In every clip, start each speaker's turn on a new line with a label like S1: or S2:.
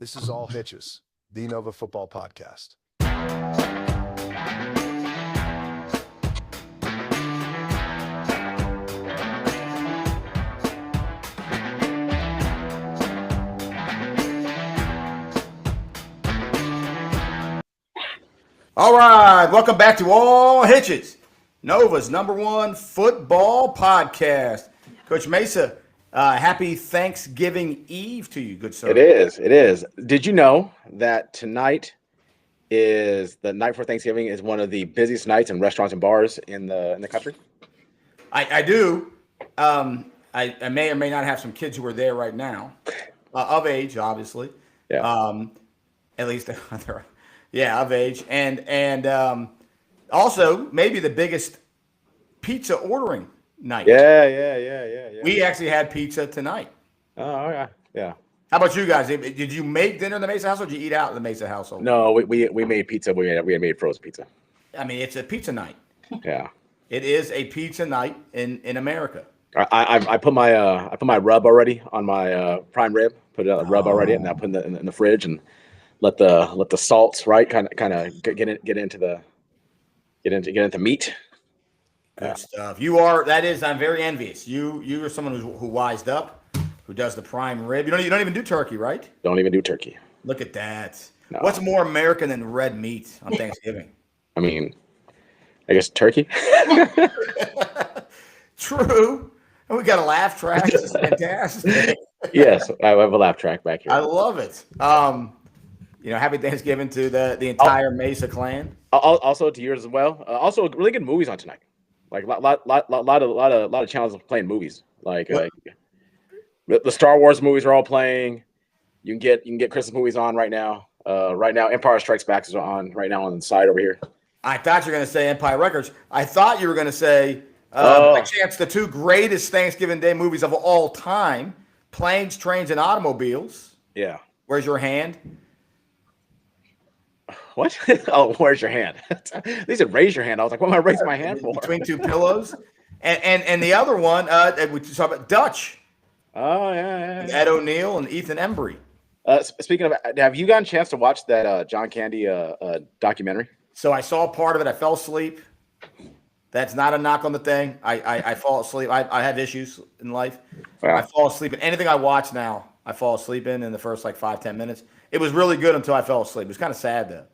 S1: This is all Hitches, the NoVA football podcast.
S2: All right, welcome back to All Hitches, NoVA's #1 football podcast. Coach Mesa, happy Thanksgiving Eve to you, good sir.
S3: It is. Did you know that tonight is the night before Thanksgiving is one of the busiest nights in restaurants and bars in the country?
S2: I do. I may or may not have some kids who are there right now, of age, obviously.
S3: Yeah.
S2: At least they're, yeah, of age, and also maybe the biggest pizza ordering night.
S3: Yeah.
S2: We actually had pizza tonight.
S3: Oh, yeah.
S2: How about you guys? Did you make dinner in the Mesa household, or did you eat out in the Mesa household?
S3: No, we made pizza. We had made frozen pizza.
S2: I mean, it's a pizza night.
S3: Yeah.
S2: It is a pizza night in America.
S3: I put my rub already on my prime rib. Put a rub already, and I put it in the fridge and let the salts kind of get into meat.
S2: Good stuff. I'm very envious. You are someone who wised up, who does the prime rib. You don't even do turkey, right?
S3: Don't even do turkey.
S2: Look at that.
S3: No.
S2: What's more American than red meat on Thanksgiving?
S3: I mean, I guess turkey.
S2: True. And we got a laugh track. This is fantastic.
S3: Yes, I have a laugh track back here.
S2: I love it. Happy Thanksgiving to the entire Mesa clan.
S3: Also to yours as well. Also, really good movies on tonight. Like lot of channels playing movies. Like the Star Wars movies are all playing. You can get Christmas movies on right now. Empire Strikes Back is on right now on the side over here.
S2: I thought you were going to say Empire Records. I thought you were going to say by chance the two greatest Thanksgiving Day movies of all time: Planes, Trains, and Automobiles.
S3: Yeah.
S2: Where's your hand?
S3: What? Oh, where's your hand? They said raise your hand. I was like, what am I raising my hand for?
S2: Between two pillows. And the other one, we talk about Dutch.
S3: Oh, yeah.
S2: Ed O'Neill and Ethan Embry.
S3: Speaking of, have you gotten a chance to watch that John Candy documentary?
S2: So I saw part of it. I fell asleep. That's not a knock on the thing. I fall asleep. I have issues in life.
S3: Wow.
S2: I fall asleep in anything I watch now. I fall asleep in the first 5-10 minutes. It was really good until I fell asleep. It was kind of sad though.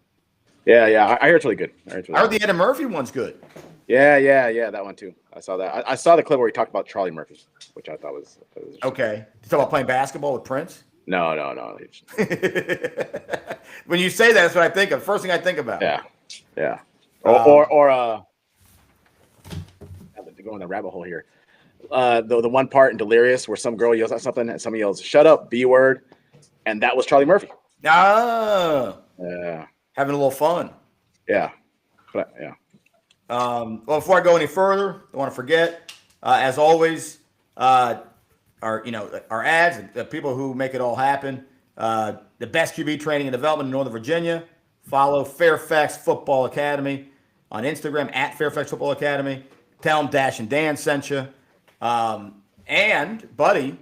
S3: Yeah. I heard it's really good. I
S2: heard the Eddie Murphy one's good.
S3: Yeah, that one too. I saw that. I saw the clip where he talked about Charlie Murphy, which I thought was
S2: okay. You talk about playing basketball with Prince?
S3: No.
S2: When you say that, that's what I think of. First thing I think about.
S3: Yeah. Or go in the rabbit hole here. The one part in Delirious where some girl yells at something and somebody yells, "Shut up, B word," and that was Charlie Murphy.
S2: Oh.
S3: Yeah.
S2: Having a little fun.
S3: Yeah. Yeah.
S2: Well, before I go any further, I don't want to forget, as always, our ads, the people who make it all happen. The best QB training and development in Northern Virginia. Follow Fairfax Football Academy on Instagram at Fairfax Football Academy. Tell them Dash and Dan sent you. And buddy,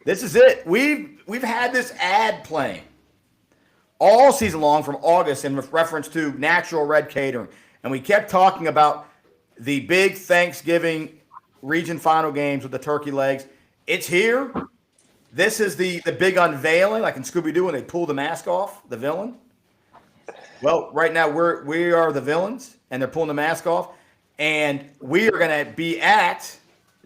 S2: this is it. We've had this ad playing all season long from August in reference to Natural Red Catering. And we kept talking about the big Thanksgiving region final games with the turkey legs. It's here. This is the big unveiling, like in Scooby-Doo when they pull the mask off, the villain. Well, right now we are the villains, and they're pulling the mask off. And we are going to be at,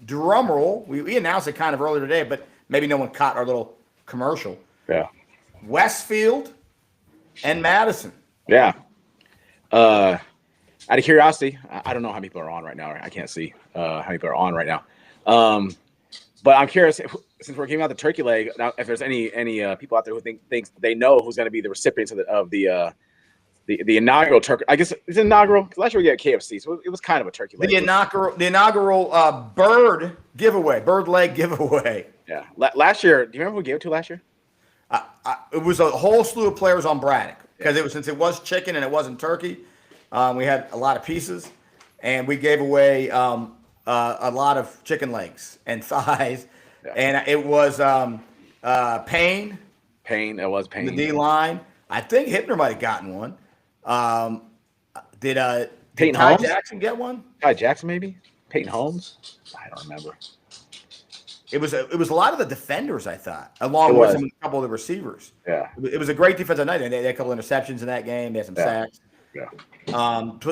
S2: drumroll, we announced it kind of earlier today, but maybe no one caught our little commercial.
S3: Yeah.
S2: Westfield and Madison.
S3: Yeah. Out of curiosity, I don't know how many people are on right now. I can't see how many people are on right now. But I'm curious, since we're giving out the turkey leg, now if there's any people out there who think they know who's going to be the recipients of the inaugural turkey. I guess it's inaugural because last year we got KFC, so it was kind of a turkey leg.
S2: The inaugural bird leg giveaway.
S3: Yeah. Last year, do you remember who we gave it to last year?
S2: It was a whole slew of players on Braddock because since it was chicken and it wasn't turkey. We had a lot of pieces, and we gave away a lot of chicken legs and thighs, and it was Payne,
S3: Payne. It was Payne.
S2: The D line. I think Hittner might have gotten one. Did
S3: Peyton
S2: Ty
S3: Holmes?
S2: Jackson get one?
S3: Ty Jackson, maybe? Peyton Holmes? I don't remember.
S2: It was a lot of the defenders, I thought, along
S3: It
S2: with
S3: was.
S2: a couple of the receivers.
S3: Yeah.
S2: It was a great defensive night. They had a couple of interceptions in that game. They had some
S3: Yeah.
S2: sacks.
S3: Yeah.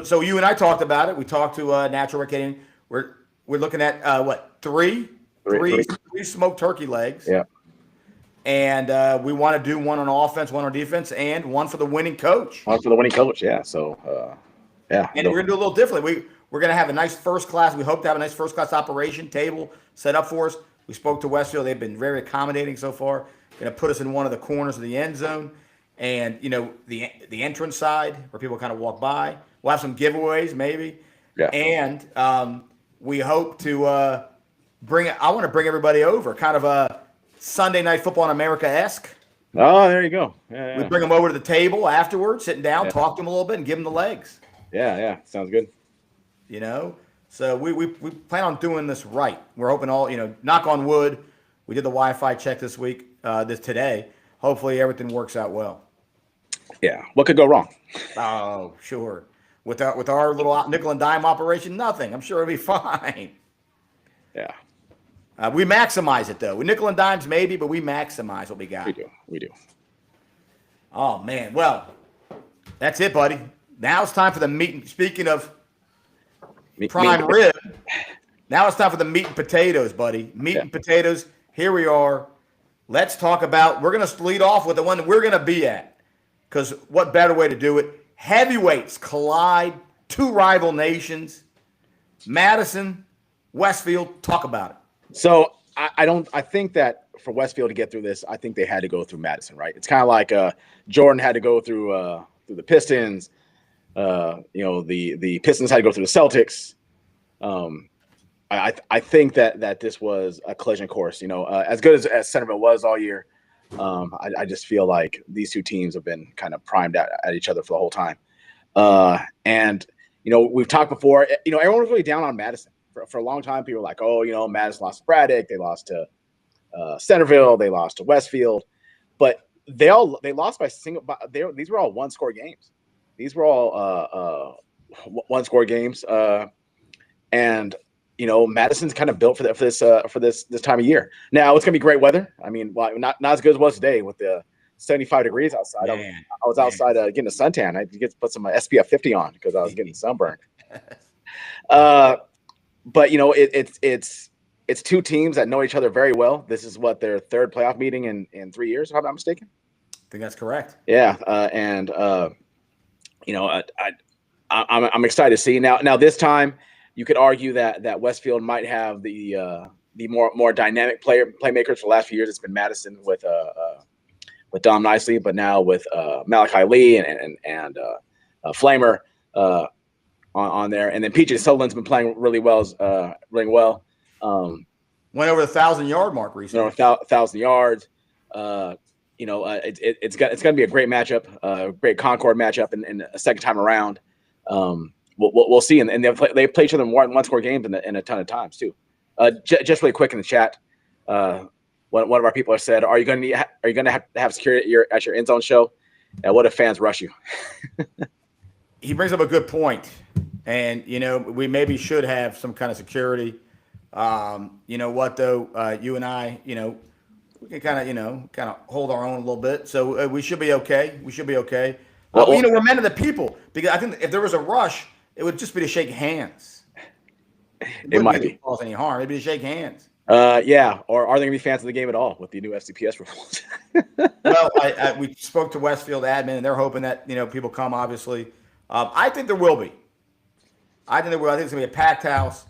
S2: So you and I talked about it. We talked to Natural Recording. We're looking at three smoked turkey legs.
S3: Yeah.
S2: And we want to do one on offense, one on defense, and one for the winning coach.
S3: One for the winning coach, yeah. So, yeah.
S2: And we're going to do a little differently. We're going to have a nice first class. We hope to have a nice first class operation table set up for us. We spoke to Westfield. They've been very accommodating so far. Going to put us in one of the corners of the end zone. And, the entrance side where people kind of walk by. We'll have some giveaways maybe.
S3: Yeah.
S2: And we hope to I want to bring everybody over, kind of a Sunday Night Football in America-esque.
S3: Oh, there you go. Yeah.
S2: We bring them over to the table afterwards, sitting down, talk to them a little bit, and give them the legs.
S3: Yeah. Sounds good.
S2: So we plan on doing this right. We're hoping knock on wood. We did the Wi-Fi check this week, today. Hopefully everything works out well.
S3: Yeah. What could go wrong?
S2: Oh, sure. With our little nickel and dime operation, nothing. I'm sure it'll be fine.
S3: Yeah.
S2: We maximize it though. We nickel and dimes maybe, but we maximize what we got.
S3: We do.
S2: Oh man. Well, that's it, buddy. Now it's time for the meat. Speaking of prime rib, now it's time for the meat and potatoes, buddy. Meat and potatoes. Here we are. Let's talk about. We're going to lead off with the one that we're going to be at, because what better way to do it? Heavyweights collide. Two rival nations. Madison, Westfield. Talk about it.
S3: So I think that for Westfield to get through this, I think they had to go through Madison, right? It's kind of like Jordan had to go through the Pistons. The Pistons had to go through the Celtics. I think that this was a collision course. As good as Centerville was all year, I just feel like these two teams have been kind of primed at each other for the whole time. And we've talked before. Everyone was really down on Madison for a long time. People were like, "Oh, Madison lost to Braddock. They lost to Centerville. They lost to Westfield." But they lost by single. These were all one-score games. These were all one-score games, and Madison's kind of built for this time of year. Now it's gonna be great weather. I mean, not as good as it was today with the 75 degrees outside. I was outside getting a suntan. I get to put some SPF 50 on because I was getting sunburned. But it's two teams that know each other very well. This is their third playoff meeting in 3 years, if I'm not mistaken.
S2: I think that's correct.
S3: Yeah, I'm excited to see now. This time, you could argue that Westfield might have the more dynamic playmakers for the last few years. It's been Madison with Dom Nicely, but now with Malachi Lee and Flamer on there, and then PJ Sutherland's been playing really well. Went
S2: over the 1,000-yard mark recently.
S3: 1,000 yards. It's going to be a great matchup, a great Concord matchup, in a second time around. We'll see, and they play each other in one-score games in a ton of times too. Just really quick in the chat, one of our people has said, "Are you going to have security at your end zone show? What if fans rush you?"
S2: He brings up a good point, and we maybe should have some kind of security. You know what though? You and I, we can kind of hold our own a little bit, so we should be okay. We're men of the people, because I think if there was a rush, it would just be to shake hands.
S3: It might be
S2: cause any harm. It'd be to shake hands.
S3: Yeah. Or are they gonna be fans of the game at all with the new FCPS rules?
S2: Well, we spoke to Westfield admin, and they're hoping that people come. Obviously, I think there will be. I think it's gonna be a packed house.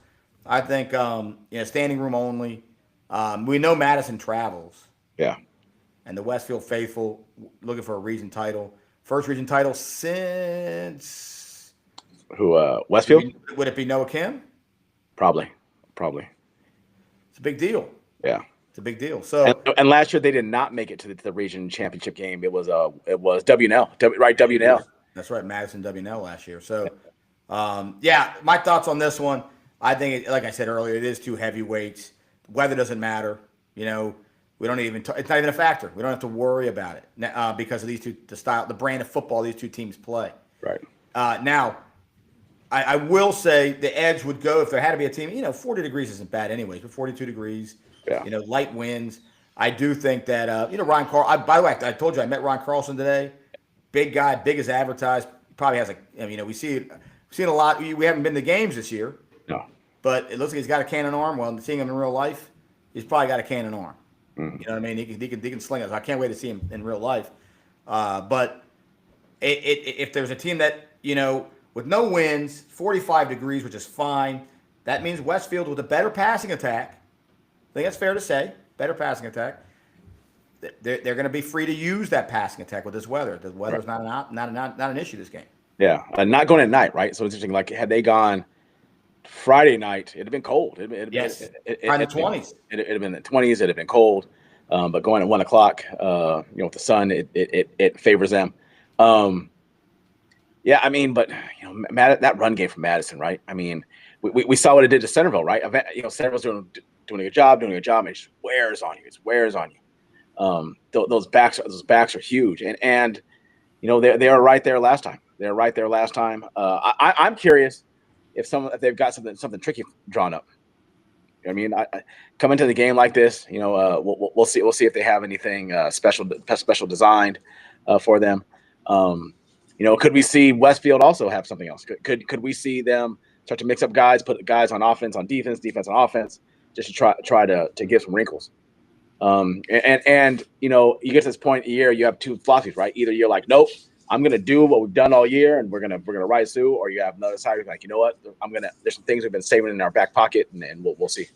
S2: I think standing room only. We know Madison travels.
S3: Yeah.
S2: And the Westfield faithful looking for a region title. First region title since
S3: who? Westfield?
S2: Would it be Noah Kim?
S3: Probably.
S2: It's a big deal.
S3: Yeah.
S2: It's a big deal. So
S3: and last year they did not make it to the region championship game. It was WNL. WNL.
S2: That's right, Madison WNL last year. So my thoughts on this one. I think like I said earlier, it is two heavyweights. Weather doesn't matter. We don't even. It's not even a factor. We don't have to worry about it because of the brand of football these two teams play.
S3: Right.
S2: Now, I will say the edge would go if there had to be a team. 40 degrees isn't bad anyways, but 42 degrees.
S3: Yeah.
S2: Light winds. I do think that Ryan Carl. By the way, I told you I met Ron Carlson today. Big guy, big as advertised. Probably has we've seen a lot. We haven't been to games this year.
S3: No.
S2: But it looks like he's got a cannon arm. Well, seeing him in real life, he's probably got a cannon arm.
S3: Mm.
S2: You know what I mean? He can sling it. So I can't wait to see him in real life. But if there's a team that with no winds, 45 degrees, which is fine, that means Westfield with a better passing attack. I think that's fair to say. Better passing attack. They're going to be free to use that passing attack with this weather. The weather's not an issue this game.
S3: Yeah, not going at night, right? So it's interesting. Like, had they gone Friday night, it'd have been cold. It'd
S2: In the
S3: 20s. It'd have been the 20s. It'd have been cold. But going at 1 o'clock, with the sun, it favors them. Yeah, I mean, but that run game from Madison, right? I mean, we saw what it did to Centerville, right? Centerville's doing a good job, and it just wears on you. It wears on you. Those backs are huge, and they are right there last time. They're right there last time. I'm curious if they've got something tricky drawn up. I mean, I come into the game like this. We'll see. We'll see if they have anything special designed for them. Could we see Westfield also have something else? Could we see them start to mix up guys, put guys on offense, on defense on offense, just to try to give some wrinkles? You get to this point in the year, you have two philosophies, right? Either you're like, nope, I'm gonna do what we've done all year, and we're gonna rise through, or you have another side, you're like, you know what, there's some things we've been saving in our back pocket, and we'll see.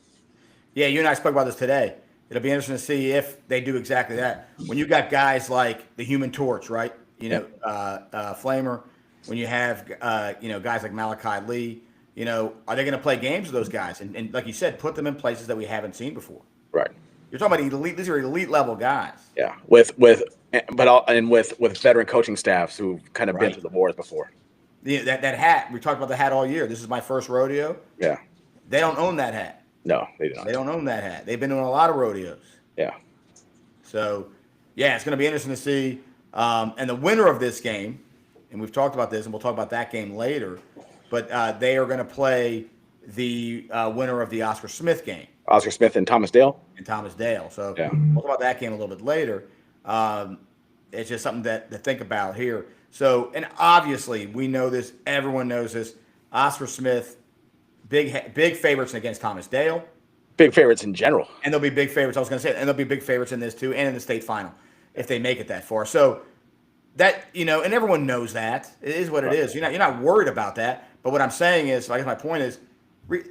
S3: Yeah,
S2: you and I spoke about this today. It'll be interesting to see if they do exactly that. When you got guys like the Human Torch, right? Flamer. When you have guys like Malachi Lee, are they going to play games with those guys? And like you said, put them in places that we haven't seen before.
S3: Right.
S2: You're talking about elite. These are elite level guys.
S3: Yeah. With veteran coaching staffs who've kind of been to the wars before.
S2: That hat, we talked about the hat all year. This is my first rodeo.
S3: Yeah.
S2: They don't own that hat.
S3: No, they don't.
S2: They don't own that hat. They've been doing a lot of rodeos.
S3: Yeah.
S2: So, yeah, it's going to be interesting to see. And the winner of this game, and we've talked about this, and we'll talk about that game later, but they are going to play the winner of the Oscar Smith game.
S3: Oscar Smith and Thomas Dale?
S2: So
S3: yeah.
S2: We'll talk about that game a little bit later. It's just something to think about here. So, and obviously, we know this. Everyone knows this. Oscar Smith, big favorites against Thomas Dale.
S3: Big favorites in general.
S2: And they'll be big favorites, I was going to say, and they'll be big favorites in this too, and in the state final, if they make it that far. So that, and everyone knows that. It is what it is. You're not worried about that. But what I'm saying is, I guess my point is, the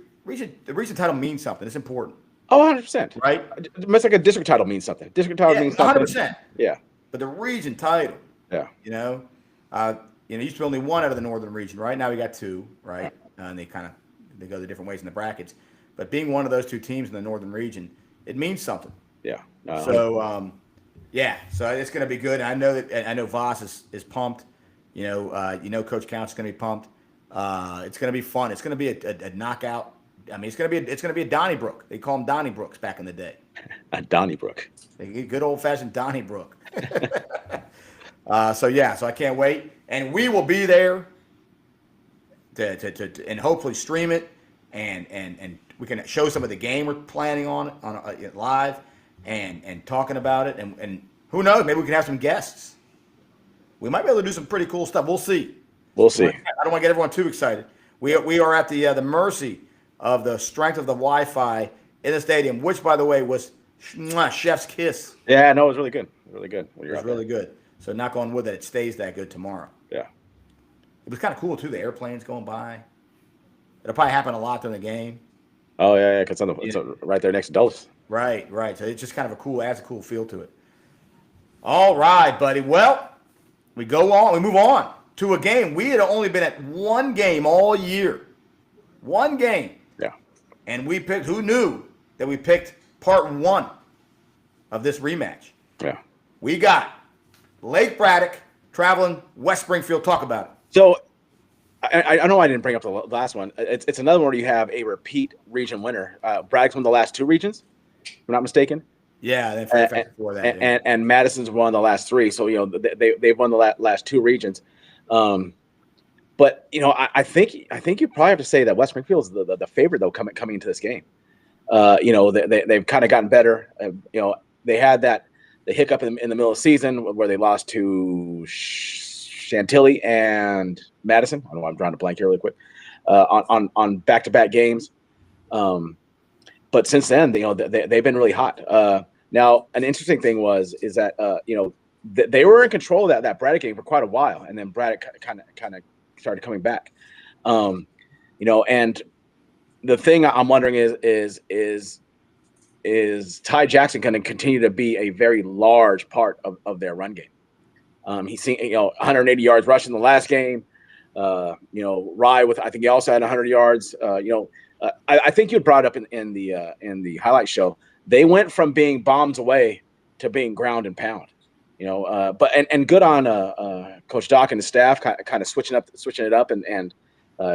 S2: region title means something. It's important.
S3: Oh, 100%.
S2: Right?
S3: It's like a district title means something. District title means something.
S2: 100%.
S3: Yeah.
S2: But the region title.
S3: Yeah.
S2: Used to be only one out of the northern region, right? Now we got two, right? And they go the different ways in the brackets. But being one of those two teams in the northern region, it means something.
S3: Yeah.
S2: So it's going to be good. And I know Voss is pumped. Coach Count's going to be pumped. It's going to be fun. It's going to be a knockout. I mean, it's going to be a Donnybrook. They call them Donnybrooks back in the day.
S3: A Donnybrook.
S2: Good old fashioned Donnybrook. So I can't wait, and we will be there to and hopefully stream it, and we can show some of the game we're planning on live, and talking about it, and who knows, maybe we can have some guests. We might be able to do some pretty cool stuff. We'll see.
S3: We'll see.
S2: I don't want to get everyone too excited. We are at the mercy of the strength of the Wi-Fi in the stadium, which, by the way, was chef's kiss.
S3: Yeah, no, it was really good. Really good.
S2: It was really good. So knock on wood that it stays that good tomorrow.
S3: Yeah.
S2: It was kind of cool, too, the airplanes going by. It'll probably happen a lot during the game.
S3: Oh, yeah, because it's right there next to Dulles.
S2: Right. So it's just kind of adds a cool feel to it. All right, buddy. Well, we move on to a game. We had only been at one game all year. One game.
S3: Yeah.
S2: And we picked, who knew that we picked part one of this rematch?
S3: Yeah.
S2: We got Lake Braddock traveling West Springfield. Talk about it.
S3: So I know I didn't bring up the last one. It's another one where you have a repeat region winner. Braddock's won the last two regions, if I'm not mistaken.
S2: Yeah, they finished before that.
S3: And Madison's won the last 3, so they've won the last 2 regions. But I think you probably have to say that West Springfield is the favorite though coming into this game. They've kind of gotten better. They had the hiccup in the middle of the season where they lost to Chantilly and Madison. I don't know, I'm drawing a blank here really quick on back-to-back games. But since then, they've been really hot. Now, an interesting thing is that they were in control of that Braddock game for quite a while, and then Braddock kind of started coming back. And the thing I'm wondering is Ty Jackson going to continue to be a very large part of their run game? He's seen 180 yards rushing the last game. Rye I think he also had 100 yards. I think you brought up in the highlight show. They went from being bombs away to being ground and pound. But good on Coach Doc and the staff, kind of switching it up and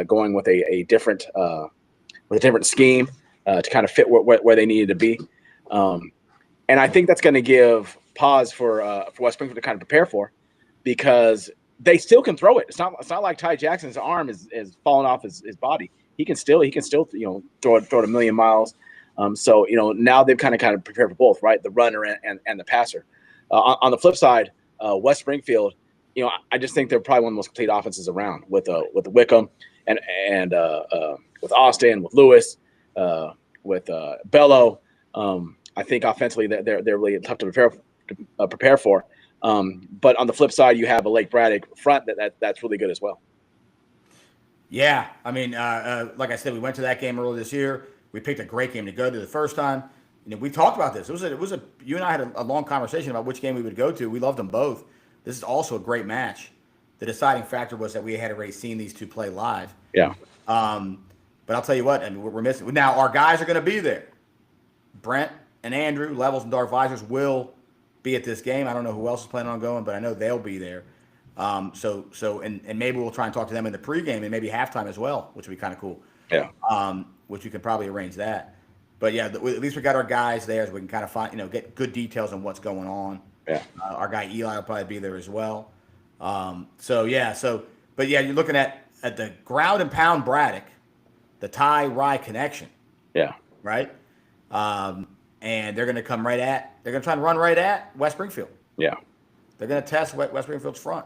S3: going with a different scheme to kind of fit where they needed to be. And I think that's going to give pause for West Springfield to kind of prepare for, because they still can throw it. It's not like Ty Jackson's arm is falling off his body. He can still throw it a million miles. So now they've kind of prepared for both, right? The runner and the passer. On the flip side, West Springfield, I just think they're probably one of the most complete offenses around with Wickham and with Austin, with Lewis, with Bello. I think offensively they're really tough to prepare for. But on the flip side, you have a Lake Braddock front that's really good as well.
S2: Yeah, I mean, like I said, we went to that game earlier this year. We picked a great game to go to the first time. We talked about this. It was a you and I had a long conversation about which game we would go to. We loved them both. This is also a great match. The deciding factor was that we had already seen these two play live.
S3: Yeah.
S2: But I'll tell you what, we're missing. Now, our guys are going to be there. Brent and Andrew, Levels and Dark Visors, will be at this game. I don't know who else is planning on going, but I know they'll be there. And maybe we'll try and talk to them in the pregame and maybe halftime as well, which would be kind of cool.
S3: Yeah.
S2: Which we can probably arrange that. But yeah, at least we got our guys there, so we can kind of find, get good details on what's going on.
S3: Yeah.
S2: Our guy Eli will probably be there as well. But yeah, you're looking at the ground and pound Braddock, the Ty Rye connection.
S3: Yeah.
S2: Right. And they're going to they're going to try and run right at West Springfield.
S3: Yeah. They're
S2: going to test West Springfield's front.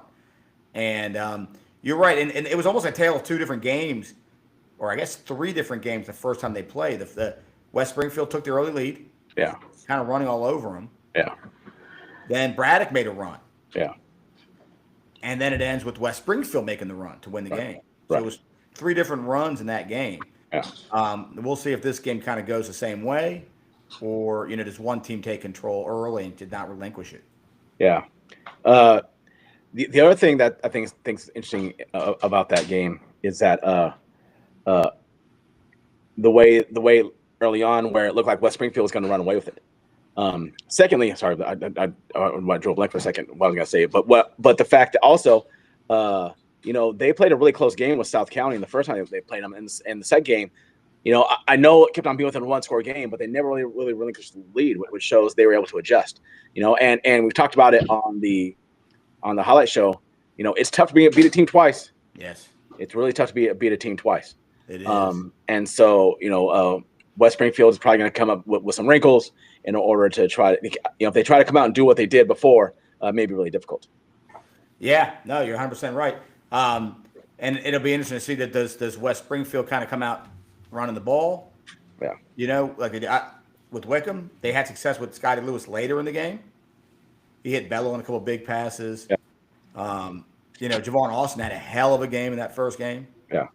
S2: And you're right. And it was almost a tale of two different games, or I guess 3 different games the first time they played. The West Springfield took the early lead.
S3: Yeah.
S2: Kind of running all over them.
S3: Yeah.
S2: Then Braddock made a run.
S3: Yeah.
S2: And then it ends with West Springfield making the run to win the game. So
S3: Right.
S2: it was 3 different runs in that game.
S3: Yeah.
S2: We'll see if this game kind of goes the same way, or does one team take control early and did not relinquish it.
S3: Yeah. The other thing that I think is interesting about that game is that the way early on where it looked like West Springfield was going to run away with it. Secondly, sorry, I drew a blank for a second. What I was going to say, but the fact that also, they played a really close game with South County in the first time they played them, and the second game, I know it kept on being within a 1-score game, but they never really relinquished the lead, which shows they were able to adjust. And we've talked about it on the highlight show. It's tough to beat a team twice.
S2: Yes,
S3: it's really tough to beat a team twice.
S2: It is.
S3: And so West Springfield is probably going to come up with some wrinkles in order to try to, if they try to come out and do what they did before, may be really difficult.
S2: Yeah, no, you're 100% right. And it'll be interesting to see that does West Springfield kind of come out running the ball?
S3: Yeah.
S2: With Wickham, they had success with Scotty Lewis later in the game. He hit Bello on a couple of big passes.
S3: Yeah.
S2: Javon Austin had a hell of a game in that first game.
S3: Yeah.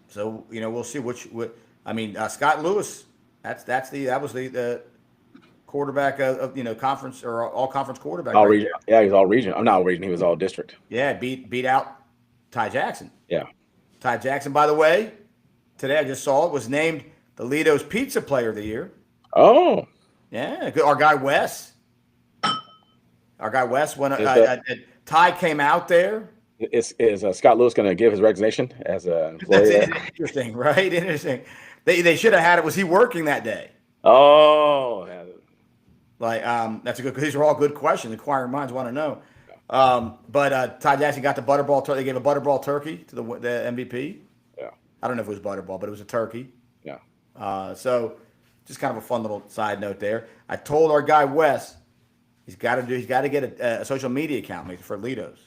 S2: So we'll see Scott Lewis. That was the quarterback of conference or all conference quarterback.
S3: All region. Yeah, he was all region. I'm not all region. He was all district.
S2: Yeah, beat out Ty Jackson.
S3: Yeah. Ty
S2: Jackson, by the way, today I just saw it, was named the Lido's Pizza Player of the Year.
S3: Oh.
S2: Yeah, our guy Wes. Ty came out there.
S3: Is Scott Lewis going to give his resignation as a employee?
S2: That's interesting, right? Interesting. They should have had it. Was he working that day?
S3: Oh.
S2: Like, that's a good. These are all good questions. Inquiring minds want to know. But Ty Jackson got the butterball turkey. They gave a butterball turkey to the MVP.
S3: Yeah.
S2: I don't know if it was butterball, but it was a turkey.
S3: Yeah.
S2: So just kind of a fun little side note there. I told our guy Wes he's got to get a social media account maybe for Litos.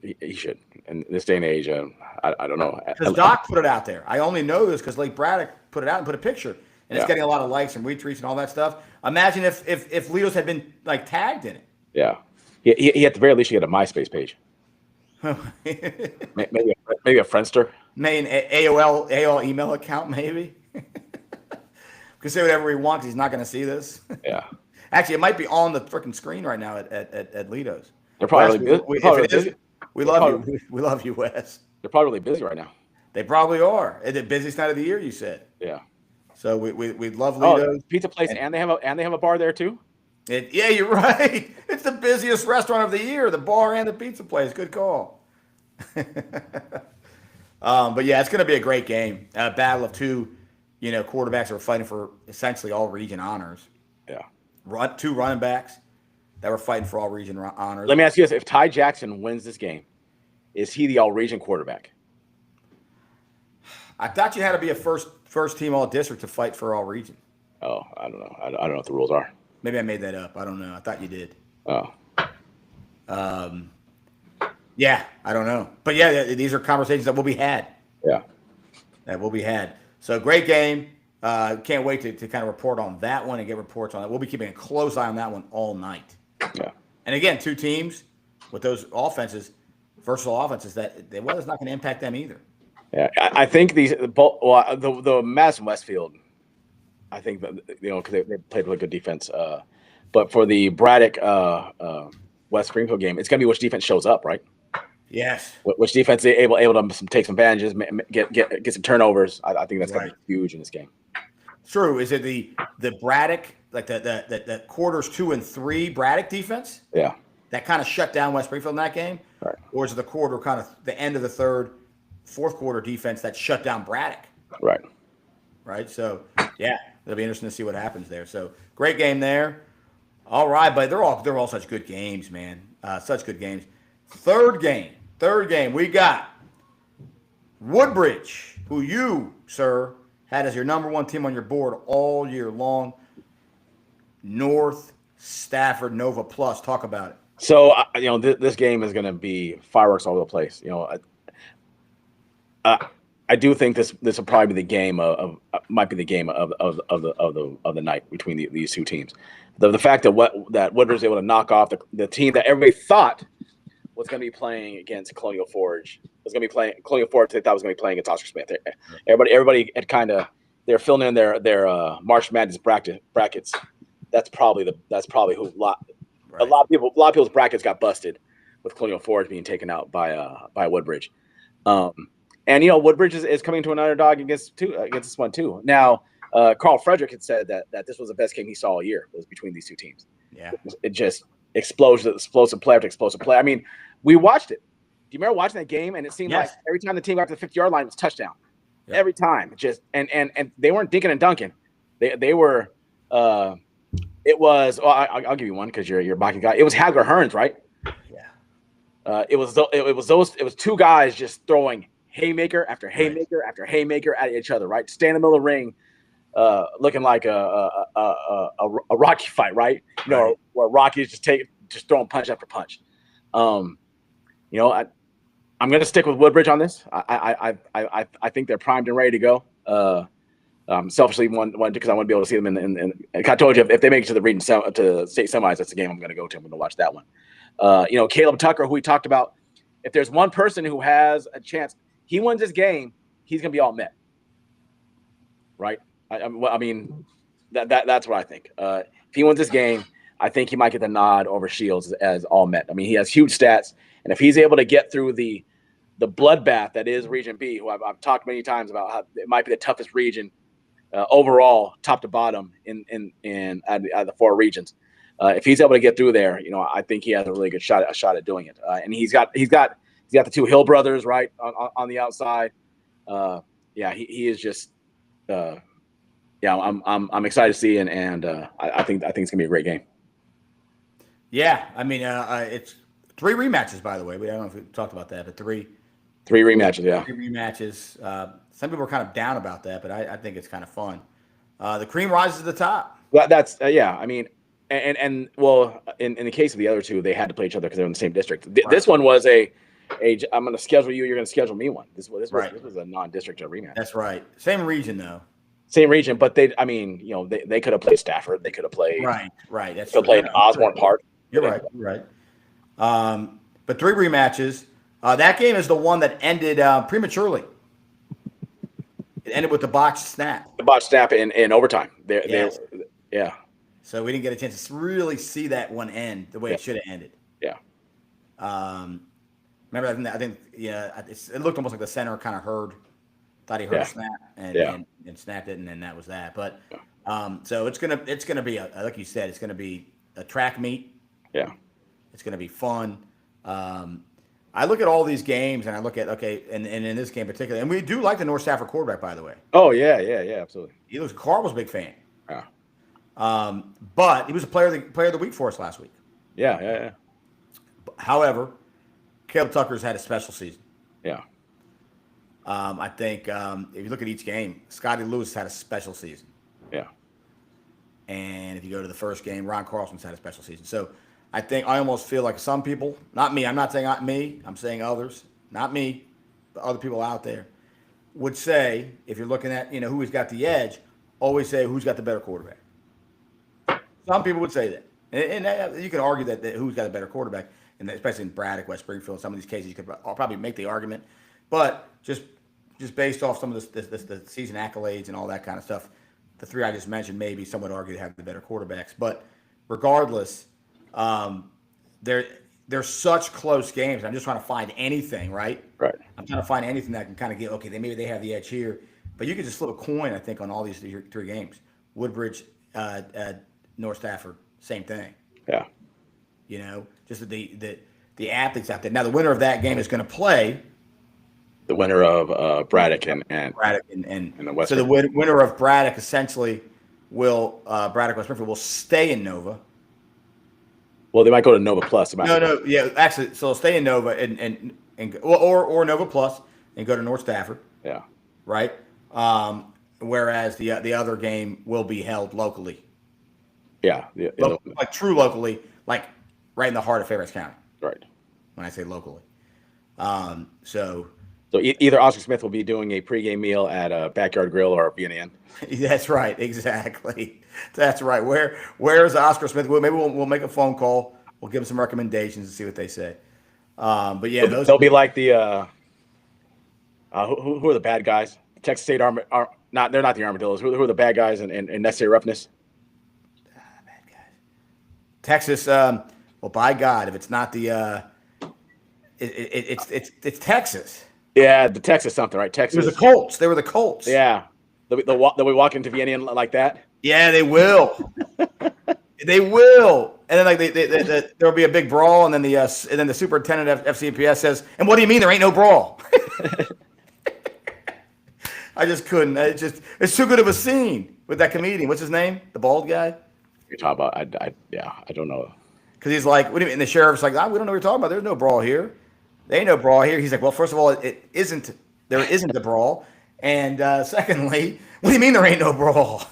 S3: He should. In this day and age, I don't know.
S2: Because Doc put it out there. I only know this because Lake Braddock put it out and put a picture, and it's getting a lot of likes and retweets and all that stuff. Imagine if Litos had been like tagged in it.
S3: Yeah. He at the very least should get a MySpace page. maybe a Friendster.
S2: Maybe an AOL email account, maybe. Can say whatever he wants. He's not going to see this.
S3: Yeah.
S2: Actually, it might be on the freaking screen right now at Litos.
S3: They're probably busy.
S2: We love you. We love you, Wes.
S3: They're probably really busy right now.
S2: They probably are. It's the busiest night of the year, you said.
S3: Yeah.
S2: So we love Litos.
S3: Pizza place, and they have a bar there too.
S2: Yeah, you're right. It's the busiest restaurant of the year, the bar and the pizza place. Good call. But yeah, it's going to be a great game. Battle of two, quarterbacks that were fighting for essentially all region honors.
S3: Yeah.
S2: Two running backs that were fighting for all region honors.
S3: Let me ask you this: if Ty Jackson wins this game, is he the all-region quarterback?
S2: I thought you had to be a first team all district to fight for all region.
S3: Oh, I don't know. I don't know what the rules are.
S2: Maybe I made that up. I don't know. I thought you did.
S3: Oh.
S2: Yeah, I don't know. But yeah, these are conversations that will be had.
S3: Yeah.
S2: That will be had. So great game. Can't wait to kind of report on that one and get reports on it. We'll be keeping a close eye on that one all night.
S3: Yeah.
S2: And again, two teams with those offenses, versatile offenses, that the weather's not going to impact them either.
S3: Yeah, I think the Madison Westfield, I think that because they played really good defense. But for the Braddock West Springfield game, it's gonna be which defense shows up, right?
S2: Yes.
S3: Which defense is able to take some advantages, get some turnovers. I think that's gonna be huge in this game.
S2: True. Is it the Braddock, like the quarters 2 and 3 Braddock defense?
S3: Yeah.
S2: That kind of shut down West Springfield in that game?
S3: Right.
S2: Or is it the quarter kind of the end of the third, fourth quarter defense that shut down Braddock?
S3: Right.
S2: Right. So yeah, it'll be interesting to see what happens there. So great game there. All right, but they're all such good games, man. Such good games. Third game, we got Woodbridge, who you, sir, had as your number one team on your board all year long. North Stafford NoVA Plus. Talk about it.
S3: So this game is going to be fireworks all over the place. I do think this will probably be the game might be the game of the night between these two teams. The fact that Woodbridge was able to knock off the team that everybody thought was going to be playing against Colonial Forge was going to be playing Colonial Forge. They thought was going to be playing against Oscar Smith. Everybody had they're filling in their March Madness brackets. That's probably who a lot of people's brackets got busted with Colonial Forge being taken out by Woodbridge. And Woodbridge is coming to an underdog against this one too. Now, Carl Frederick had said that this was the best game he saw all year was between these two teams.
S2: Yeah,
S3: it just explosive play after explosive play. I mean, we watched it. Do you remember watching that game? And it seemed like every time the team got to the 50-yard line, it was touchdown. Yep. Every time, and they weren't dinking and dunking. They were. It was. Well, I'll give you one because you're a Baki guy. It was Hagler Hearns, right?
S2: Yeah.
S3: It was two guys just throwing haymaker after haymaker after haymaker at each other, right? Stand in the middle of the ring, looking like a Rocky fight, right? Where Rocky's just throwing punch after punch. I'm going to stick with Woodbridge on this. I think they're primed and ready to go. Selfishly, one because I want to be able to see them in I told you if they make it to the region to state semis, that's the game I'm going to go to. I'm going to watch that one. Caleb Tucker, who we talked about. If there's one person who has a chance, he wins this game, he's going to be all met. Right? I mean, that's what I think. If he wins this game, I think he might get the nod over Shields as all met. I mean, he has huge stats, and if he's able to get through the bloodbath that is Region B, who I've talked many times about how it might be the toughest region overall, top to bottom in the four regions. If he's able to get through there, I think he has a really good shot at doing it. And he's got the two Hill brothers right on the outside. He is just. I'm excited to see, and I think it's gonna be a great game.
S2: Yeah, I mean, it's 3 rematches, by the way. I don't know if we talked about that, but three
S3: rematches. Yeah,
S2: 3 rematches. Some people are kind of down about that, but I think it's kind of fun. The cream rises to the top.
S3: well, that's yeah. I mean, and well, in the case of the other two, they had to play each other because they're in the same district. This one was a I'm going to schedule you. You're going to schedule me one. This was a non-district rematch.
S2: That's right. Same region though.
S3: Same region, but I mean, they could have played Stafford. They could have played
S2: right. That's
S3: could have played Osborne Park.
S2: You're right. But 3 rematches. That game is the one that ended prematurely. It ended with the botched snap.
S3: The botched snap in overtime. Yeah.
S2: So we didn't get a chance to really see that one end the way it should have ended.
S3: Yeah.
S2: Remember, I think it looked almost like the center kind of thought he heard a snap and snapped it, and then that was that. But so it's gonna be like you said, it's gonna be a track meet.
S3: Yeah.
S2: It's gonna be fun. I look at all these games and I look at and in this game particularly, and we do like the North Stafford quarterback, by the way.
S3: Oh yeah, absolutely.
S2: Carl was a big fan.
S3: Yeah.
S2: But he was a player of the week for us last week.
S3: Yeah.
S2: However, Caleb Tucker's had a special season.
S3: Yeah.
S2: I think if you look at each game, Scotty Lewis had a special season.
S3: Yeah.
S2: And if you go to the first game, Ron Carlson's had a special season. So I almost feel like some people, not me, I'm not saying not me, I'm saying others, not me, but other people out there, would say, if you're looking at, who's got the edge, always say who's got the better quarterback. Some people would say that. And you can argue that who's got a better quarterback, and especially in Braddock, West Springfield, in some of these cases, you could probably make the argument. But just based off some of the season accolades and all that kind of stuff, the 3 I just mentioned, maybe some would argue to have the better quarterbacks. But regardless, they're such close games. I'm just trying to find anything, right?
S3: Right.
S2: I'm trying to find anything that can kind of get, maybe they have the edge here. But you could just flip a coin, I think, on all these 3 games. Woodbridge, North Stafford, same thing.
S3: Yeah.
S2: Just the athletes out there. Now, the winner of that game is going to play.
S3: The winner of Braddock and
S2: Braddock and
S3: the West.
S2: So the winner of Braddock essentially will Braddock West Springfield will stay in NoVA.
S3: Well, they might go to NoVA Plus.
S2: Actually, so they'll stay in NoVA or NoVA Plus and go to North Stafford.
S3: Yeah.
S2: Right. Whereas the other game will be held locally.
S3: Yeah.
S2: Like true locally, like right in the heart of Fairfax County.
S3: Right.
S2: When I say locally.
S3: So either Oscar Smith will be doing a pregame meal at a Backyard Grill or BNN.
S2: That's right. Exactly. That's right. Where's Oscar Smith? Maybe we'll make a phone call. We'll give them some recommendations and see what they say. But yeah,
S3: they'll be like the who are the bad guys? Texas State they're not the Armadillos. Who are the bad guys in Necessary Roughness?
S2: Bad guys. Texas. Well, by God, if it's not the it's Texas.
S3: Yeah, the Texas something, right? Texas.
S2: It was the Colts. They were the Colts.
S3: Yeah. They'll be walking into Vienna like that.
S2: Yeah, they will. They will. And then there'll be a big brawl, and then the superintendent of FCPS says, "And what do you mean there ain't no brawl?" I just couldn't. It's too good of a scene with that comedian. What's his name? The bald guy.
S3: You're talking about? I don't know.
S2: Because he's like, what do you mean? And the sheriff's like, we don't know what you're talking about. There's no brawl here. There ain't no brawl here. He's like, well, first of all, it isn't. There isn't a brawl. And secondly, what do you mean there ain't no brawl?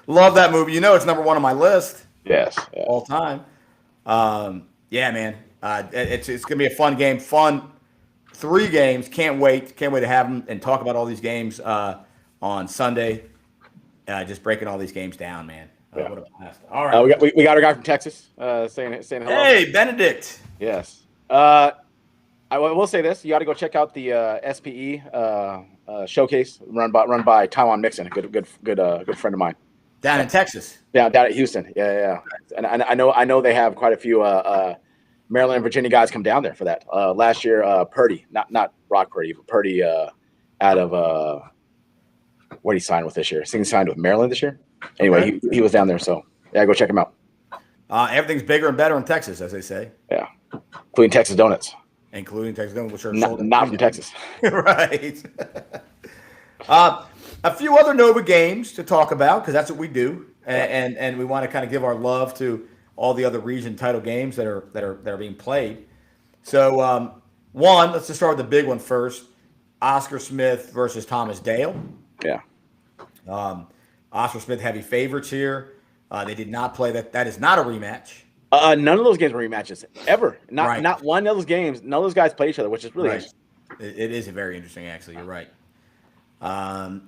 S2: Love that movie. It's number 1 on my list.
S3: Yes.
S2: All time. Yeah, man. It's going to be a fun game. Fun 3 games. Can't wait to have them and talk about all these games on Sunday. Just breaking all these games down, man.
S3: Yeah.
S2: What a blast. All right.
S3: We got our guy from Texas saying hello.
S2: Hey, Benedict.
S3: Yes. I will say this: you got to go check out the SPE showcase run by Taiwan Mixon, a good friend of mine.
S2: Down in Texas.
S3: Yeah, down at Houston. Yeah. And I know they have quite a few Maryland and Virginia guys come down there for that. Last year, Purdy, not Brock Purdy, but Purdy out of what he signed with this year. I think he signed with Maryland this year. Anyway, he was down there, so yeah, go check him out.
S2: Everything's bigger and better in Texas, as they say.
S3: Yeah, including Texas Donuts.
S2: Including Texas Donuts, which are
S3: not from Texas.
S2: Right. A few other NoVA games to talk about, because that's what we do, and we want to kind of give our love to all the other region title games that are being played. So let's just start with the big one first. Oscar Smith versus Thomas Dale.
S3: Yeah.
S2: Oscar Smith heavy favorites here. They did not play that. That is not a rematch.
S3: None of those games were rematches ever. Not one of those games. None of those guys play each other, which is really interesting.
S2: It is very interesting, actually. You're right. I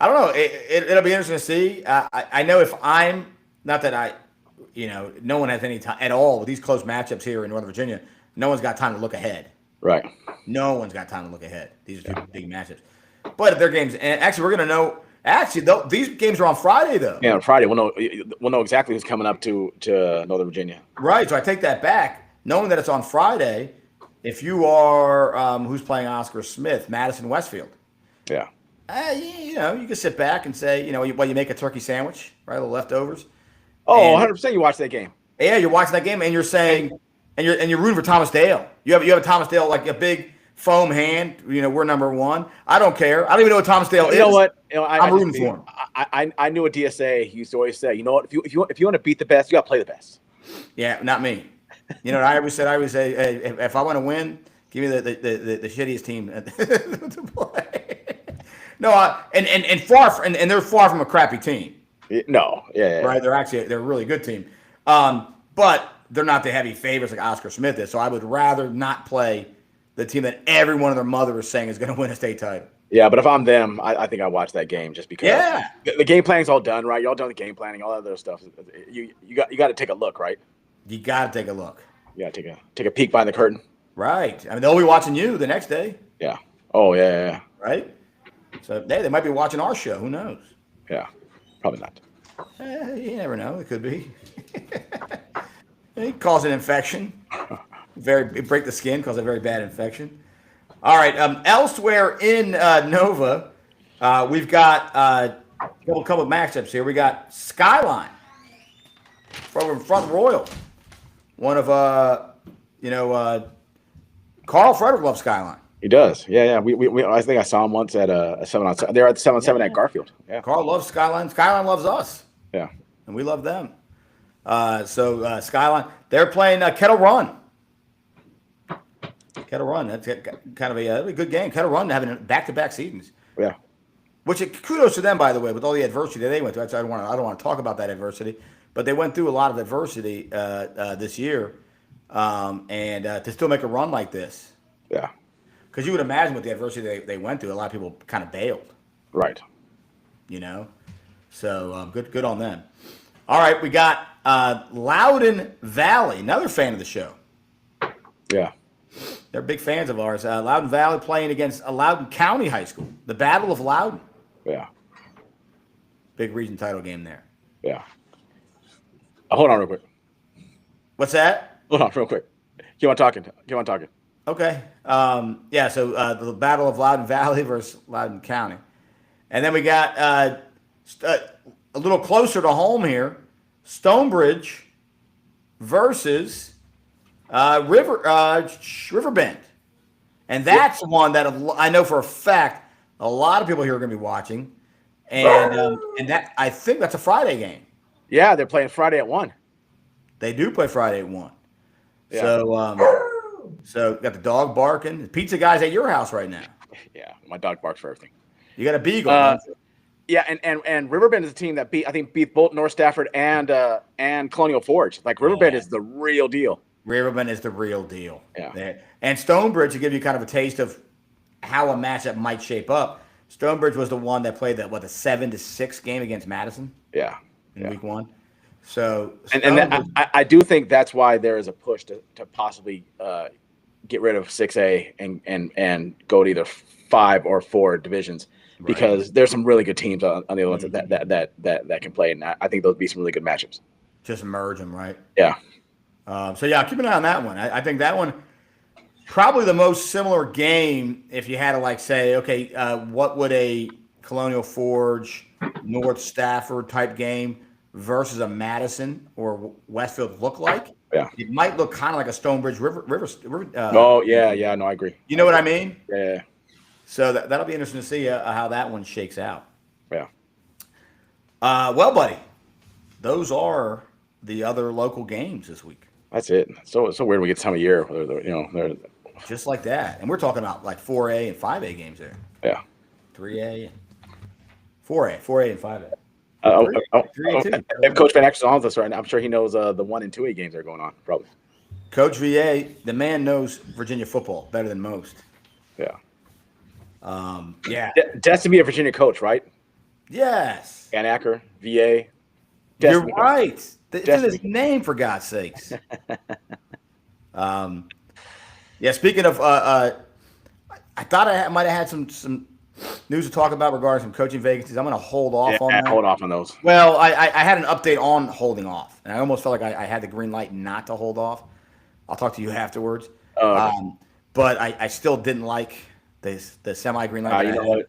S2: don't know. It'll be interesting to see. I know if I'm not that no one has any time at all with these close matchups here in Northern Virginia. No one's got time to look ahead.
S3: Right.
S2: No one's got time to look ahead. These are two big matchups. But if they're games, and actually, we're going to know. Actually, these games are on Friday, though.
S3: Yeah, on Friday. We'll know exactly who's coming up to Northern Virginia.
S2: Right. So I take that back. Knowing that it's on Friday, if you are who's playing Oscar Smith, Madison Westfield.
S3: Yeah.
S2: You can sit back and say, you make a turkey sandwich, right? The leftovers.
S3: Oh, 100% you watch that game.
S2: Yeah, you're watching that game and you're saying, and you're rooting for Thomas Dale. You have a Thomas Dale, like a big foam hand. We're number one. I don't care. I don't even know what Thomas Dale is.
S3: You know what?
S2: I'm rooting for him.
S3: I knew what DSA used to always say. You know what? If you want to beat the best, you got to play the best. Yeah,
S2: not me. You know what I always said? I always say, hey, if I want to win, give me the shittiest team to play. No, and they're far from a crappy team.
S3: No, yeah.
S2: Right? They're a really good team. But they're not the heavy favorites like Oscar Smith is. So I would rather not play the team that every one of their mother is saying is going to win a state title.
S3: Yeah, but if I'm them, I think I watch that game just because.
S2: Yeah.
S3: The game planning's all done, right? Y'all done the game planning, all that other stuff. You got to take a look, right?
S2: You got to take a look.
S3: You got to take a peek behind the curtain.
S2: Right. I mean, they'll be watching you the next day.
S3: Yeah. Oh yeah.
S2: Right. So they might be watching our show. Who knows?
S3: Yeah. Probably not.
S2: You never know. It could be. It causes an infection. It break the skin, cause a very bad infection. All right. Elsewhere in NoVA, we've got a couple of matchups here. We got Skyline from Front Royal. One of Carl Frederick loves Skyline.
S3: He does. Yeah. We I think I saw him once at a 7-on-7. They're at the 7-on-7 at Garfield. Yeah.
S2: Carl loves Skyline. Skyline loves us.
S3: Yeah.
S2: And we love them. So Skyline, they're playing Kettle Run. Kettle Run, that's kind of a good game. Kettle Run having back-to-back seasons.
S3: Yeah.
S2: Which kudos to them, by the way, with all the adversity they went through. I don't want to talk about that adversity, but they went through a lot of adversity this year, and to still make a run like this.
S3: Yeah.
S2: Because you would imagine with the adversity they went through, a lot of people kind of bailed.
S3: Right.
S2: So good on them. All right, we got Loudoun Valley, another fan of the show.
S3: Yeah.
S2: They're big fans of ours. Loudoun Valley playing against Loudoun County High School. The Battle of Loudoun.
S3: Yeah.
S2: Big region title game there.
S3: Yeah. Hold on real quick.
S2: What's that?
S3: Hold on real quick. Keep on talking.
S2: Okay. So the Battle of Loudoun Valley versus Loudoun County. And then we got a little closer to home here, Stonebridge versus Riverbend. And that's one that I know for a fact a lot of people here are going to be watching. And that I think that's a Friday game.
S3: Yeah, they're playing Friday at 1.
S2: They do play Friday at 1.
S3: Yeah.
S2: So got the dog barking. The pizza guy's at your house right now.
S3: Yeah, my dog barks for everything.
S2: You got a beagle.
S3: Yeah, and Riverbend is a team that beat both North Stafford and Colonial Forge. Like Riverbend is the real deal.
S2: Riverbend is the real deal.
S3: Yeah.
S2: And Stonebridge, to give you kind of a taste of how a matchup might shape up, Stonebridge was the one that played the 7-6 game against Madison.
S3: Yeah.
S2: In week 1. So
S3: I do think that's why there is a push to possibly get rid of 6A and go to either 5 or 4 divisions. Because there's some really good teams on the other ones that can play, and I think those would be some really good matchups.
S2: Just merge them, right?
S3: Yeah.
S2: Keep an eye on that one. I think that one probably the most similar game. If you had to say, okay, what would a Colonial Forge, North Stafford type game versus a Madison or Westfield look like?
S3: Yeah.
S2: It might look kind of like a Stonebridge River.
S3: No, I agree.
S2: You know what I mean?
S3: Yeah.
S2: So that'll be interesting to see how that one shakes out.
S3: Yeah.
S2: Well, buddy, those are the other local games this week.
S3: That's it. So weird we get this time of year. They're
S2: Just like that. And we're talking about like 4A and 5A games there.
S3: yeah.
S2: 3A and 4A and 5A.
S3: If Coach Van Exel's on with us right now, I'm sure he knows the 1 and 2A games that are going on, probably.
S2: Coach VA, the man knows Virginia football better than most.
S3: Yeah.
S2: Yeah.
S3: Destined to be a Virginia coach, right?
S2: Yes.
S3: Van Acker, VA.
S2: You're right. It's in his name, for God's sakes. Yeah, speaking of, I thought I might have had some news to talk about regarding some coaching vacancies. I'm going to hold off on that.
S3: Hold off on those.
S2: Well, I had an update on holding off, and I almost felt like I had the green light not to hold off. I'll talk to you afterwards. But I still didn't like the semi-green light.
S3: You know what?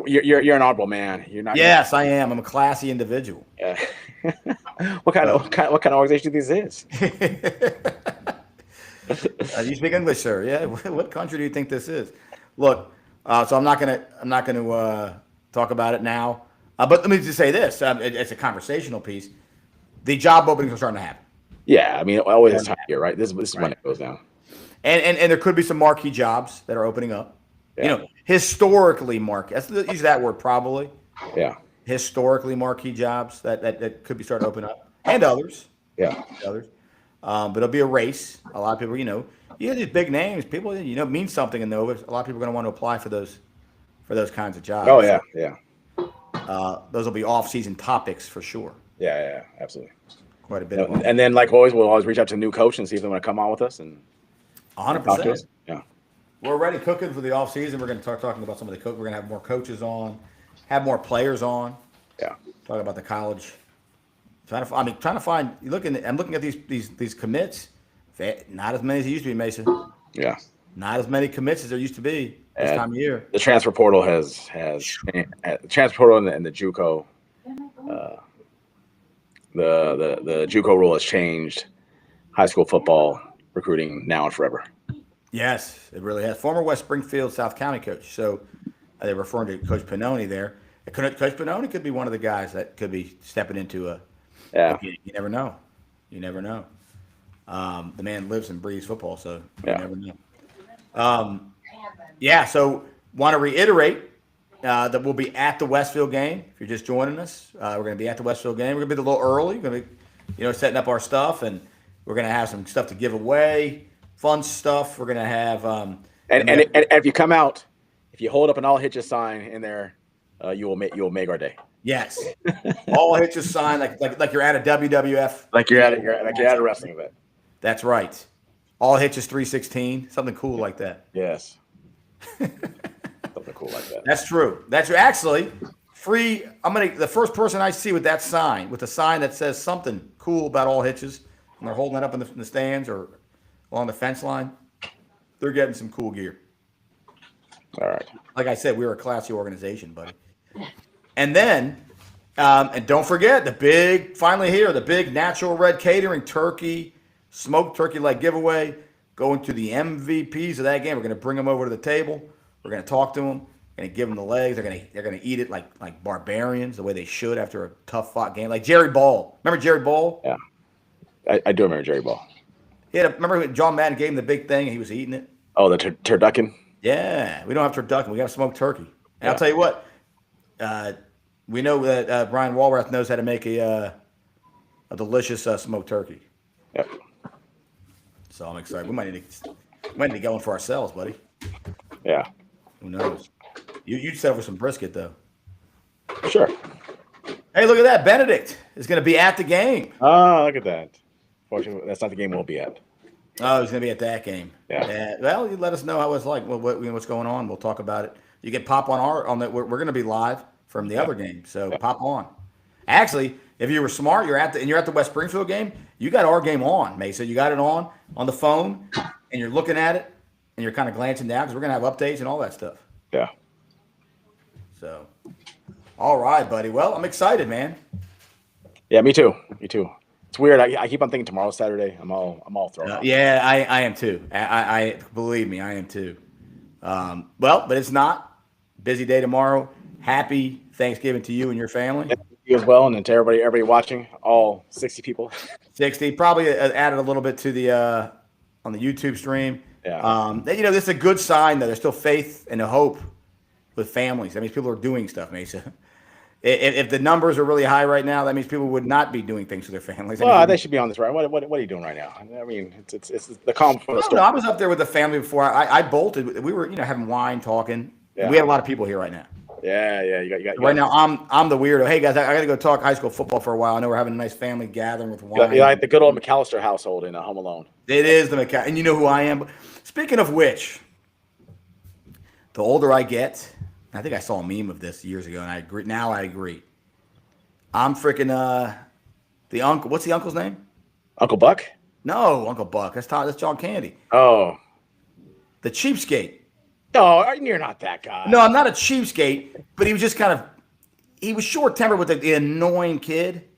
S3: You're an honorable man. You're not.
S2: Yes, I am. I'm a classy individual.
S3: Yeah. What kind of organization this is?
S2: You speak English, sir? Yeah. What country do you think this is? Look, so I'm not gonna talk about it now. But let me just say this: it's a conversational piece. The job openings are starting to happen.
S3: Yeah, I mean, always this time of year, right? This is when it goes down.
S2: And there could be some marquee jobs that are opening up. Yeah. You know, historically marquee. Use that word probably. Yeah. Historically marquee jobs that could be starting to open up, and others. Yeah. Others. But it'll be a race. A lot of people, these big names, people, mean something in NoVA. A lot of people are going to want to apply for those kinds of jobs.
S3: Oh yeah, yeah.
S2: Those will be off-season topics for sure.
S3: Yeah, absolutely.
S2: Quite a bit.
S3: And then, like always, we'll always reach out to new coach and see if they want to come on with us and
S2: 100%. Yeah. We're already cooking for the off-season. We're going to start talking about some of the coaches. We're going to have more coaches on, have more players on. Yeah. Talk about the college. Trying to find. I'm looking at these commits. Not as many as there used to be, Mason. Yeah. Not as many commits as there used to be this time of year.
S3: The transfer portal has the transfer portal and the JUCO. The JUCO rule has changed high school football recruiting now and forever.
S2: Yes, it really has. Former West Springfield South County coach. So they're referring to Coach Pannoni there. Coach Pannoni could be one of the guys that could be stepping into a. Yeah. You never know. You never know. The man lives and breathes football, so you never know. So want to reiterate that we'll be at the Westfield game. If you're just joining us, we're going to be at the Westfield game. We're going to be a little early. We're going to be, setting up our stuff, and we're going to have some stuff to give away, fun stuff. We're going to have and
S3: if you come out, if you hold up an All Hitches sign in there, you will make our day.
S2: Yes, All Hitches sign like you're at a WWF.
S3: Like you're at a wrestling event.
S2: That's right. All Hitches 316, something cool like that.
S3: Yes. Something cool like that.
S2: That's true. That's actually free. The first person I see with that sign, with a sign that says something cool about All Hitches, and they're holding it up in the stands or along the fence line, they're getting some cool gear.
S3: All right.
S2: Like I said, we're a classy organization, buddy. And then, and don't forget the big Natural Red Catering turkey, smoked turkey leg giveaway, going to the MVPs of that game. We're going to bring them over to the table. We're going to talk to them. We're going to give them the legs. They're going to eat it like barbarians, the way they should after a tough fought game. Like Jerry Ball. Remember Jerry Ball?
S3: Yeah, I do remember Jerry Ball.
S2: Remember when John Madden gave him the big thing and he was eating it?
S3: Oh, the turducken?
S2: Yeah, we don't have turducken. We got smoked turkey. And I'll tell you what, we know that Brian Walrath knows how to make a delicious smoked turkey.
S3: Yep.
S2: So I'm excited. We might need to get one for ourselves, buddy.
S3: Yeah.
S2: Who knows? You'd settle for some brisket, though.
S3: Sure.
S2: Hey, look at that. Benedict is going to be at the game.
S3: Oh, look at that. Fortunately, that's not the game we'll be at.
S2: Oh, he's going to be at that game.
S3: Yeah.
S2: Well, you let us know how it's like. What's going on? We'll talk about it. You can pop on the. We're going to be live from the other game, so pop on. Actually, if you were smart, you're at the West Springfield game. You got our game on, Mesa. You got it on the phone, and you're looking at it, and you're kind of glancing down because we're going to have updates and all that stuff.
S3: Yeah.
S2: So, all right, buddy. Well, I'm excited, man.
S3: Yeah, me too. It's weird. I keep on thinking tomorrow's Saturday. I'm all thrown off.
S2: Yeah, I am too. I believe me, I am too. But it's not. Busy day tomorrow. Happy Thanksgiving to you and your family.
S3: you as well, and then to everybody watching, all 60 people.
S2: 60 probably added a little bit to the on the YouTube stream.
S3: Yeah.
S2: This is a good sign that there's still faith and a hope with families. That means people are doing stuff, Mesa. If the numbers are really high right now, that means people would not be doing things with their families.
S3: Well, they should be on this, right? What are you doing right now? I mean, it's the calm for the storm.
S2: I was up there with the family before. I bolted. We were having wine, talking. Yeah. We have a lot of people here right now.
S3: Yeah. You got.
S2: Right now, I'm the weirdo. Hey guys, I got to go talk high school football for a while. I know we're having a nice family gathering with wine.
S3: You like the good old McAllister household in Home Alone.
S2: It is the McAllister, and you know who I am. Speaking of which, the older I get, I think I saw a meme of this years ago, and I agree. Now I agree. I'm freaking the uncle. What's the uncle's name?
S3: Uncle Buck?
S2: No, Uncle Buck. That's John Candy.
S3: Oh,
S2: the cheapskate.
S3: No, you're not that guy.
S2: No, I'm not a cheapskate, but he was just he was short-tempered with the annoying kid.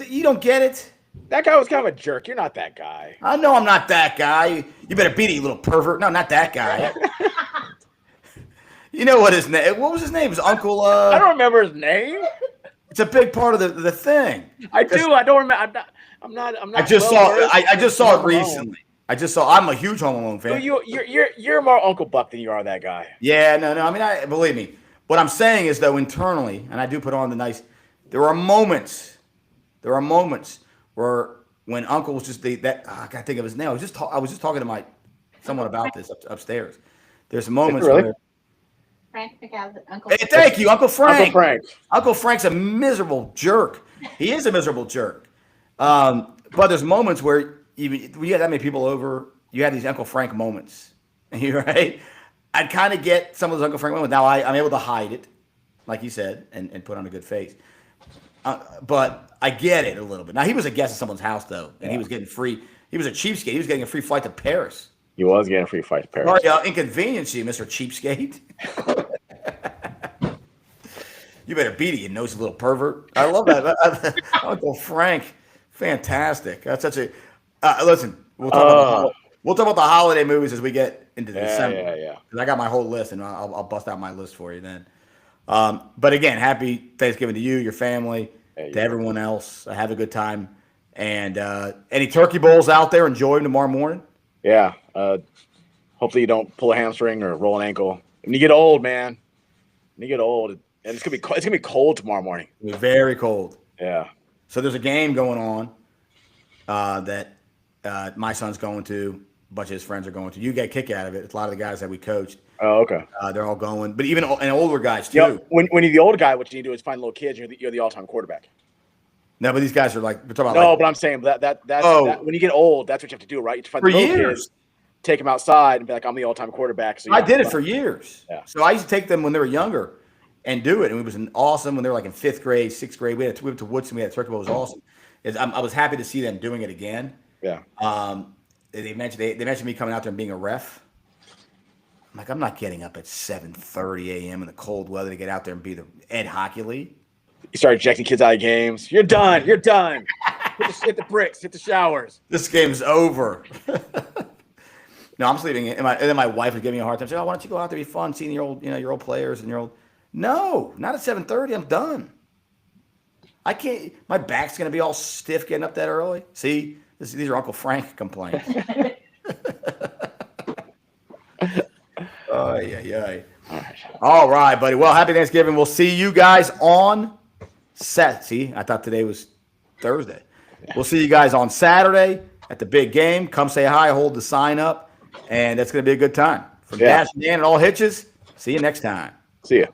S2: You don't get it?
S3: That guy was kind of a jerk. You're not that guy.
S2: I know I'm not that guy. You better beat it, you little pervert. No, not that guy. You know what his name? What was his name? It was Uncle.
S3: I don't remember his name.
S2: It's a big part of the thing.
S3: I do. I don't remember. I'm not.
S2: I just saw it recently. I'm a huge Home Alone fan.
S3: You're more Uncle Buck than you are that guy.
S2: Yeah, no. I mean, believe me. What I'm saying is, though, internally, and I do put on the nice. There are moments where when Uncle was just I can't think of his name. I was just talking to someone about this upstairs. There's moments where.
S4: Frank McAllister, Uncle.
S2: Hey, thank you, Uncle Frank.
S3: Uncle Frank.
S2: Uncle Frank's a miserable jerk. He is a miserable jerk. But there's moments where when you had that many people over, you had these Uncle Frank moments. Right? I'd kind of get some of those Uncle Frank moments. Now I'm able to hide it, like you said, and put on a good face. But I get it a little bit. Now he was a guest at someone's house though, and he was getting free. He was a cheapskate. He was getting a free flight to Paris.
S3: He was getting a free flight to Paris.
S2: Sorry, inconvenience you, Mr. Cheapskate. You better beat it, you nosy little pervert. I love that. Uncle Frank, fantastic. That's such a. Listen, we'll talk about the holiday movies as we get into December.
S3: Yeah.
S2: Because I got my whole list, and I'll bust out my list for you then. But again, happy Thanksgiving to you, your family, to everyone else. Have a good time, and any turkey bowls out there, enjoy them tomorrow morning.
S3: Yeah. Hopefully you don't pull a hamstring or roll an ankle. When you get old, man. When you get old, and it's gonna be cold tomorrow morning.
S2: It's very cold.
S3: Yeah.
S2: So there's a game going on that my son's going to. A bunch of his friends are going to. You get a kick out of it. It's a lot of the guys that we coached.
S3: Oh, okay.
S2: They're all going, but even and older guys too.
S3: Yeah. When you're the old guy, what you need to do is find little kids. You're the all-time quarterback.
S2: No, but these guys are like we're talking about.
S3: No, but I'm saying that when you get old, that's what you have to do, right? You have to find
S2: for
S3: the little
S2: years.
S3: Kids, take them outside and be like, I'm the all-time quarterback. So
S2: I did it for years.
S3: Yeah.
S2: So I used to take them when they were younger and do it. And it was awesome when they were like in 5th grade, 6th grade. We went to Woodson. We had a turkey bowl. It was awesome. I was happy to see them doing it again.
S3: Yeah.
S2: They mentioned me coming out there and being a ref. I'm like, I'm not getting up at 7:30 a.m. in the cold weather to get out there and be the Ed Hockey League.
S3: You start ejecting kids out of games. You're done. Hit the bricks. Hit the showers.
S2: This game's over. No, I'm sleeping. And then my wife was giving me a hard time. She said, "Oh, why don't you go out there, be fun, seeing your old players and your old." No, not at 7:30. I'm done. I can't. My back's gonna be all stiff getting up that early. See, these are Uncle Frank complaints. Oh yeah. All right, buddy. Well, happy Thanksgiving. We'll see you guys on Saturday. See, I thought today was Thursday. We'll see you guys on Saturday at the big game. Come say hi, hold the sign up, and that's going to be a good time. From Dash and Dan and all Hitches, see you next time.
S3: See ya.